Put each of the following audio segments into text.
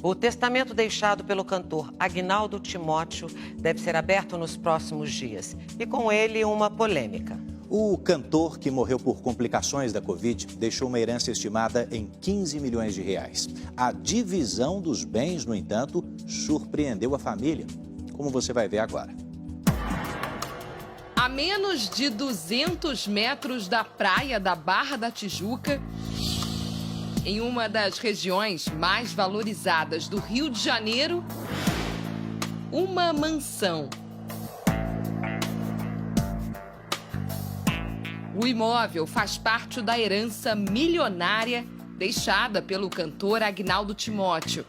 O testamento deixado pelo cantor Agnaldo Timóteo deve ser aberto nos próximos dias. E com ele, uma polêmica. O cantor, que morreu por complicações da Covid, deixou uma herança estimada em 15 milhões de reais. A divisão dos bens, no entanto, surpreendeu a família, como você vai ver agora. A menos de 200 metros da praia da Barra da Tijuca, em uma das regiões mais valorizadas do Rio de Janeiro, uma mansão. O imóvel faz parte da herança milionária deixada pelo cantor Agnaldo Timóteo.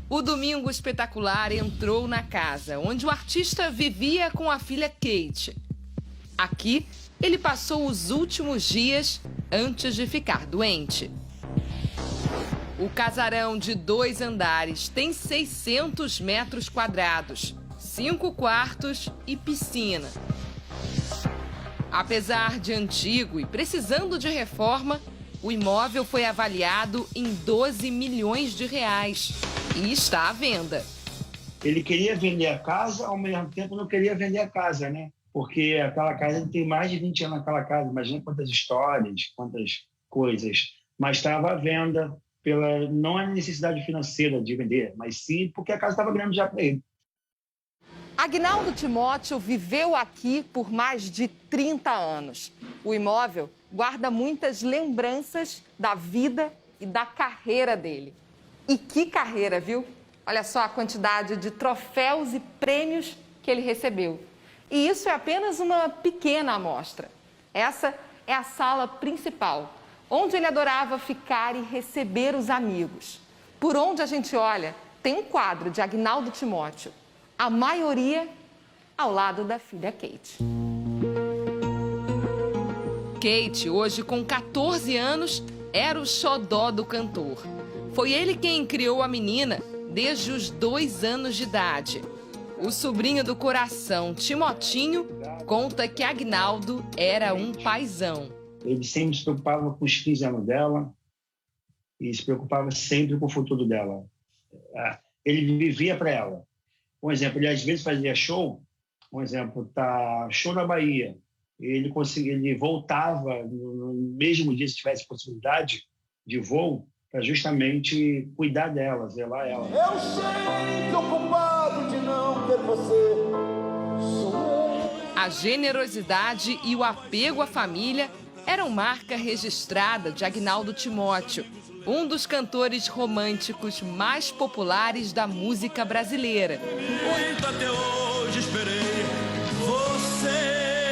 O Domingo Espetacular entrou na casa, onde o artista vivia com a filha Kate. Aqui, ele passou os últimos dias antes de ficar doente. O casarão de 2 andares tem 600 metros quadrados, 5 quartos e piscina. Apesar de antigo e precisando de reforma, o imóvel foi avaliado em 12 milhões de reais e está à venda. Ele queria vender a casa, ao mesmo tempo não queria vender a casa, né? Porque aquela casa, ele tem mais de 20 anos naquela casa, imagina quantas histórias, quantas coisas. Mas estava à venda, não a necessidade financeira de vender, mas sim porque a casa estava grande já para ele. Agnaldo Timóteo viveu aqui por mais de 30 anos. O imóvel guarda muitas lembranças da vida e da carreira dele. E que carreira, viu? Olha só a quantidade de troféus e prêmios que ele recebeu. E isso é apenas uma pequena amostra. Essa é a sala principal, onde ele adorava ficar e receber os amigos. Por onde a gente olha, tem um quadro de Agnaldo Timóteo. A maioria ao lado da filha Kate. Kate, hoje com 14 anos, era o xodó do cantor. Foi ele quem criou a menina desde os 2 anos de idade. O sobrinho do coração, Timotinho, conta que Agnaldo era um paizão. Ele sempre se preocupava com os 15 anos dela e se preocupava sempre com o futuro dela. Ele vivia para ela. Por exemplo, ele às vezes fazia show, por exemplo, show na Bahia. Ele voltava no mesmo dia, se tivesse possibilidade de voo, para justamente cuidar dela, zelar ela. Eu sei que o culpado de não ter você sou eu. A generosidade e o apego à família eram marca registrada de Agnaldo Timóteo, um dos cantores românticos mais populares da música brasileira. Muito até hoje esperei você.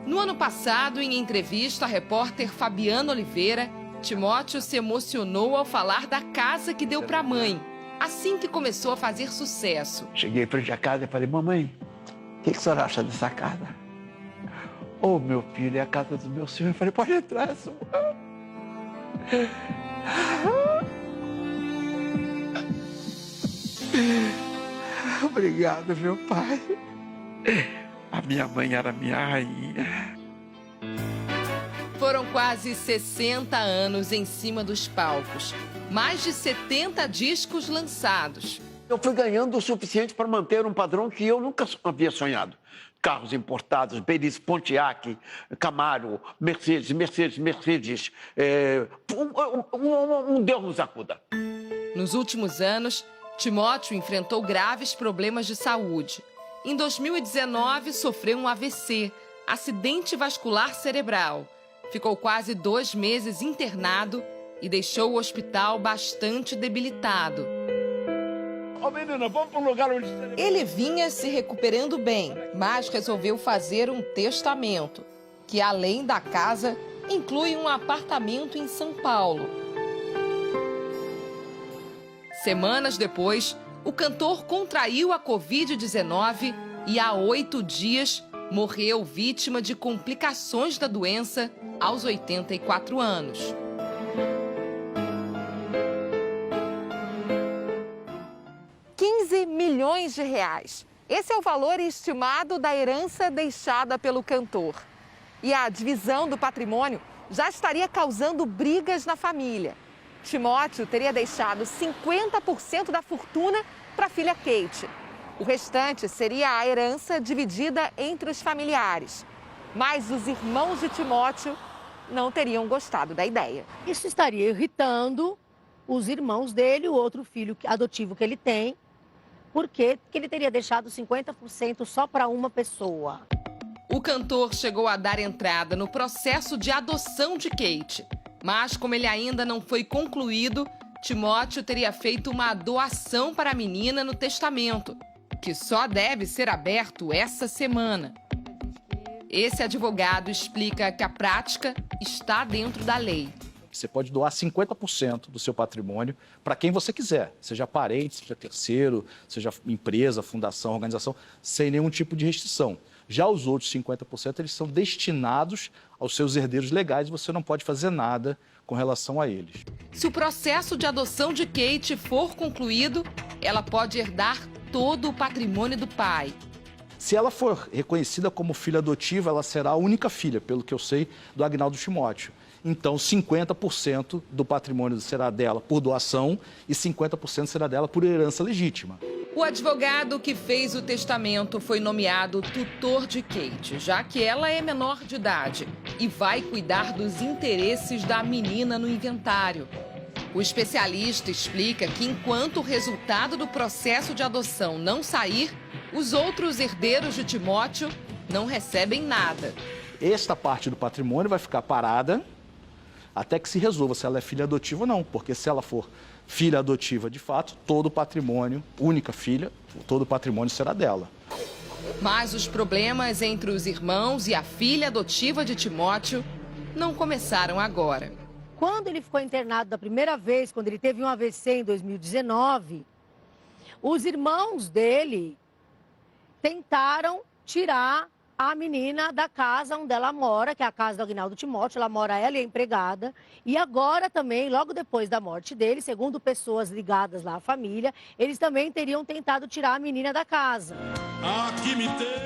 No ano passado, em entrevista à repórter Fabiana Oliveira, Timóteo se emocionou ao falar da casa que deu para a mãe, assim que começou a fazer sucesso. Cheguei frente à casa e falei, mamãe, o que a senhora acha dessa casa? Oh, meu filho, é a casa do meu senhor. Eu falei, pode entrar, senhor. Obrigado, meu pai. A minha mãe era minha rainha. Foram quase 60 anos em cima dos palcos. Mais de 70 discos lançados. Eu fui ganhando o suficiente para manter um padrão que eu nunca havia sonhado. Carros importados, Belis, Pontiac, Camaro, Mercedes. Deus nos acuda. Nos últimos anos, Timóteo enfrentou graves problemas de saúde. Em 2019, sofreu um AVC, acidente vascular cerebral. Ficou quase 2 meses internado e deixou o hospital bastante debilitado. Ô, menina, vamos para um lugar onde... Ele vinha se recuperando bem, mas resolveu fazer um testamento, que além da casa, inclui um apartamento em São Paulo. Semanas depois, o cantor contraiu a Covid-19 e há 8 dias morreu vítima de complicações da doença aos 84 anos. R$ 15 milhões. Esse é o valor estimado da herança deixada pelo cantor. E a divisão do patrimônio já estaria causando brigas na família. Timóteo teria deixado 50% da fortuna para a filha Kate. O restante seria a herança dividida entre os familiares. Mas os irmãos de Timóteo não teriam gostado da ideia. Isso estaria irritando os irmãos dele, o outro filho adotivo que ele tem, porque ele teria deixado 50% só para uma pessoa. O cantor chegou a dar entrada no processo de adoção de Kate, mas como ele ainda não foi concluído, Timóteo teria feito uma doação para a menina no testamento, que só deve ser aberto essa semana. Esse advogado explica que a prática está dentro da lei. Você pode doar 50% do seu patrimônio para quem você quiser, seja parente, seja terceiro, seja empresa, fundação, organização, sem nenhum tipo de restrição. Já os outros 50%, eles são destinados aos seus herdeiros legais e você não pode fazer nada com relação a eles. Se o processo de adoção de Kate for concluído, ela pode herdar todo o patrimônio do pai. Se ela for reconhecida como filha adotiva, ela será a única filha, pelo que eu sei, do Agnaldo Timóteo. Então, 50% do patrimônio será dela por doação e 50% será dela por herança legítima. O advogado que fez o testamento foi nomeado tutor de Kate, já que ela é menor de idade e vai cuidar dos interesses da menina no inventário. O especialista explica que enquanto o resultado do processo de adoção não sair, os outros herdeiros de Timóteo não recebem nada. Esta parte do patrimônio vai ficar parada até que se resolva se ela é filha adotiva ou não, porque se ela for filha adotiva de fato, todo o patrimônio, única filha, todo o patrimônio será dela. Mas os problemas entre os irmãos e a filha adotiva de Timóteo não começaram agora. Quando ele ficou internado da primeira vez, quando ele teve um AVC em 2019, os irmãos dele tentaram tirar a menina da casa onde ela mora, que é a casa do Agnaldo Timóteo. Ela mora, ela e a empregada. E agora também, logo depois da morte dele, segundo pessoas ligadas lá à família, eles também teriam tentado tirar a menina da casa.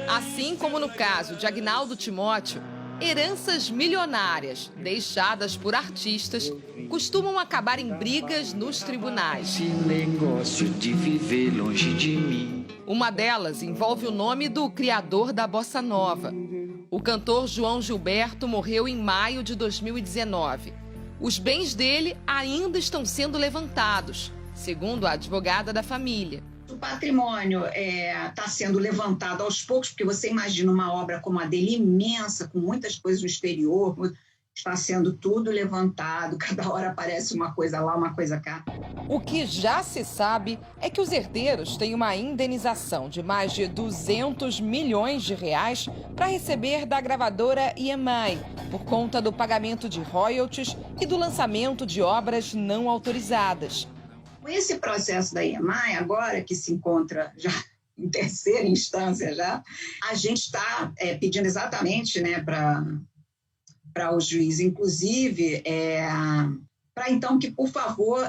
Assim como no caso de Agnaldo Timóteo, heranças milionárias deixadas por artistas costumam acabar em brigas nos tribunais. Esse negócio de viver longe de mim. Uma delas envolve o nome do criador da bossa nova. O cantor João Gilberto morreu em maio de 2019. Os bens dele ainda estão sendo levantados, segundo a advogada da família. O patrimônio está sendo levantado aos poucos, porque você imagina uma obra como a dele, imensa, com muitas coisas no exterior, está sendo tudo levantado, cada hora aparece uma coisa lá, uma coisa cá. O que já se sabe é que os herdeiros têm uma indenização de mais de 200 milhões de reais para receber da gravadora EMI, por conta do pagamento de royalties e do lançamento de obras não autorizadas. Com esse processo da EMI, agora que se encontra já em terceira instância, já, a gente está pedindo exatamente, né, para o juiz, inclusive, para então que, por favor,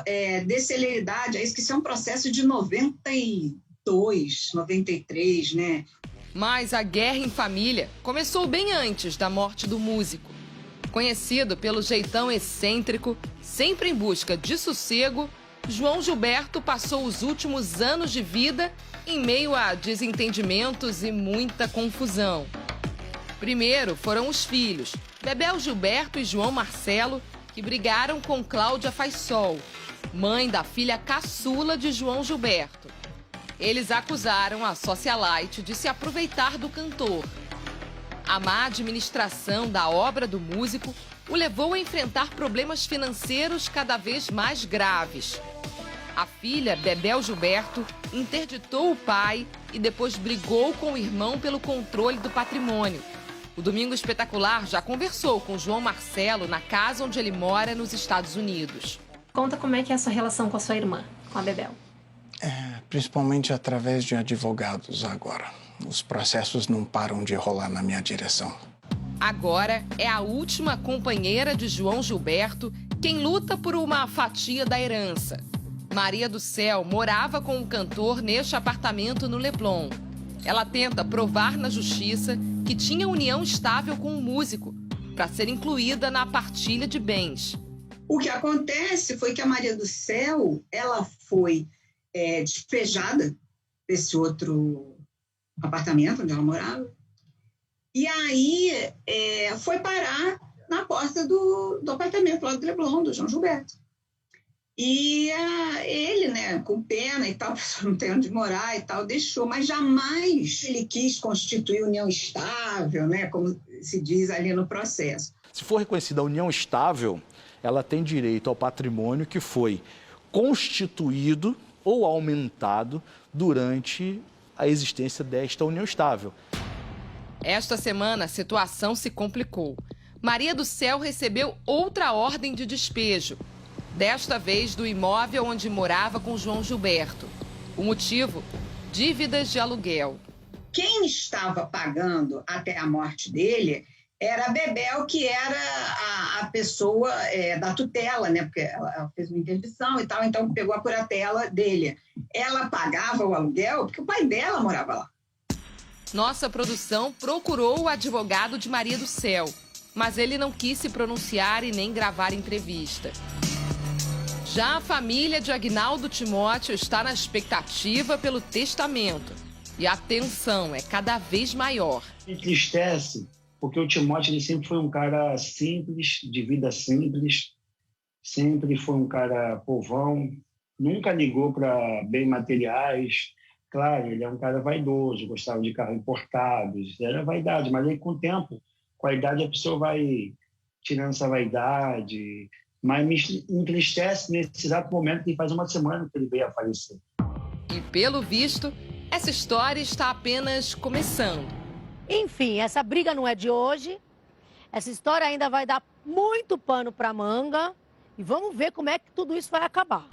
dê celeridade a isso, que isso é um processo de 92, 93, né? Mas a guerra em família começou bem antes da morte do músico. Conhecido pelo jeitão excêntrico, sempre em busca de sossego, João Gilberto passou os últimos anos de vida em meio a desentendimentos e muita confusão. Primeiro foram os filhos, Bebel Gilberto e João Marcelo, que brigaram com Cláudia Faisol, mãe da filha caçula de João Gilberto. Eles acusaram a socialite de se aproveitar do cantor. A má administração da obra do músico o levou a enfrentar problemas financeiros cada vez mais graves. A filha, Bebel Gilberto, interditou o pai e depois brigou com o irmão pelo controle do patrimônio. O Domingo Espetacular já conversou com João Marcelo na casa onde ele mora nos Estados Unidos. Conta como é que é a sua relação com a sua irmã, com a Bebel. Principalmente através de advogados agora. Os processos não param de rolar na minha direção. Agora é a última companheira de João Gilberto quem luta por uma fatia da herança. Maria do Céu morava com o cantor neste apartamento no Leblon. Ela tenta provar na justiça que tinha união estável com o músico, para ser incluída na partilha de bens. O que acontece foi que a Maria do Céu, ela foi despejada desse outro apartamento onde ela morava, e aí foi parar na porta do apartamento lá do Leblon, do João Gilberto. E ele, né, com pena e tal, a pessoa não tem onde morar e tal, deixou, mas jamais ele quis constituir união estável, né, como se diz ali no processo. Se for reconhecida a união estável, ela tem direito ao patrimônio que foi constituído ou aumentado durante a existência desta união estável. Esta semana, a situação se complicou. Maria do Céu recebeu outra ordem de despejo, desta vez do imóvel onde morava com João Gilberto. O motivo? Dívidas de aluguel. Quem estava pagando até a morte dele era a Bebel, que era a pessoa da tutela, né? Porque ela fez uma interdição e tal, então pegou a curatela dele. Ela pagava o aluguel porque o pai dela morava lá. Nossa produção procurou o advogado de Maria do Céu, mas ele não quis se pronunciar e nem gravar entrevista. Já a família de Aguinaldo Timóteo está na expectativa pelo testamento. E a tensão é cada vez maior. Entristece, porque o Timóteo ele sempre foi um cara simples, de vida simples, sempre foi um cara povão, nunca ligou para bens materiais. Claro, ele é um cara vaidoso, gostava de carros importados, era vaidade, mas aí com o tempo, com a idade, a pessoa vai tirando essa vaidade. Mas me entristece nesse exato momento que faz uma semana que ele veio a falecer. E pelo visto, essa história está apenas começando. Enfim, essa briga não é de hoje. Essa história ainda vai dar muito pano para manga. E vamos ver como é que tudo isso vai acabar.